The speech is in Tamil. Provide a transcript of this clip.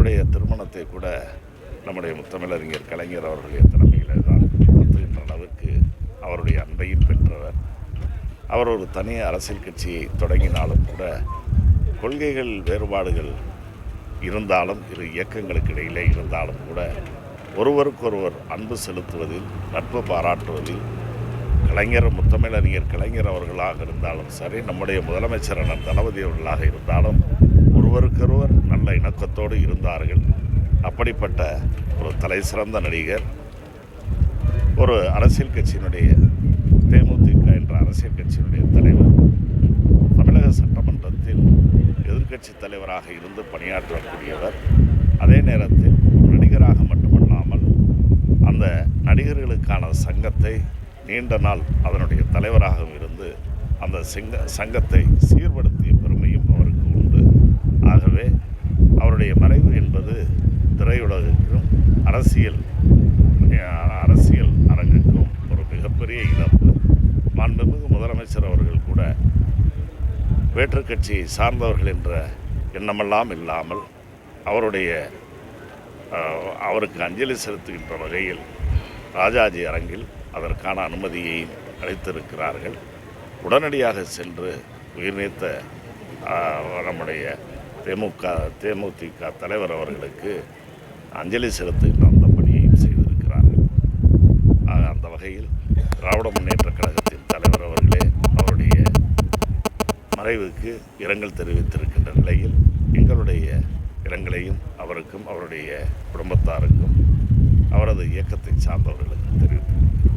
அவருடைய திருமணத்தை கூட நம்முடைய முத்தமிழறிஞர் கலைஞர் அவர்களுடைய தலைமையில் தான் நடத்துகின்ற அளவுக்கு அவருடைய அன்பையும் பெற்றவர். அவர் ஒரு தனி அரசியல் கட்சியை தொடங்கினாலும் கூட கொள்கைகள் வேறுபாடுகள் இருந்தாலும் இரு இயக்கங்களுக்கு இடையிலே இருந்தாலும் கூட ஒருவருக்கொருவர் அன்பு செலுத்துவதில் நட்பு பாராட்டுவதில் முத்தமிழறிஞர் கலைஞர் அவர்களாக இருந்தாலும் சரி, நம்முடைய முதலமைச்சர் அண்ணன் தளபதி அவர்களாக இருந்தாலும் ஒருவருக்கொருவர் நல்ல இணக்கத்தோடு இருந்தார்கள். அப்படிப்பட்ட ஒரு தலை சிறந்த நடிகர், ஒரு அரசியல் கட்சியினுடைய தேமுதிக என்ற அரசியல் கட்சியினுடைய தலைவர், தமிழக சட்டமன்றத்தில் எதிர்க்கட்சி தலைவராக இருந்து பணியாற்றக்கூடியவர். அதே நேரத்தில் நடிகராக மட்டுமல்லாமல் அந்த நடிகர்களுக்கான சங்கத்தை நீண்ட நாள் அதனுடைய தலைவராகவும் இருந்து அந்த சங்கத்தை சீர்படுத்திய பெருமையும் அவருக்கு உண்டு. ஆகவே அவருடைய மறைவு என்பது திரையுலகுக்கும் அரசியல் அரங்குக்கும் ஒரு மிகப்பெரிய இழப்பு. மாண்புமிகு முதலமைச்சர் அவர்கள் கூட வேற்றுக் கட்சியை சார்ந்தவர்கள் என்ற எண்ணமெல்லாம் இல்லாமல் அவருக்கு அஞ்சலி செலுத்துகின்ற வகையில் ராஜாஜி அரங்கில் அதற்கான அனுமதியை அளித்திருக்கிறார்கள். உடனடியாக சென்று உயிர்நீத்த நம்முடைய தேமுதிக தலைவர் அவர்களுக்கு அஞ்சலி செலுத்துகின்ற அந்த பணியையும் செய்திருக்கிறார்கள். அந்த வகையில் திராவிட முன்னேற்றக் கழகத்தின் தலைவர் அவர்களே அவருடைய மறைவுக்கு இரங்கல் தெரிவித்திருக்கின்ற நிலையில் எங்களுடைய இரங்கலையும் அவருக்கும் அவருடைய குடும்பத்தாருக்கும் அவரது இயக்கத்தை சார்ந்தவர்களுக்கும் தெரிவித்திருக்கிறோம்.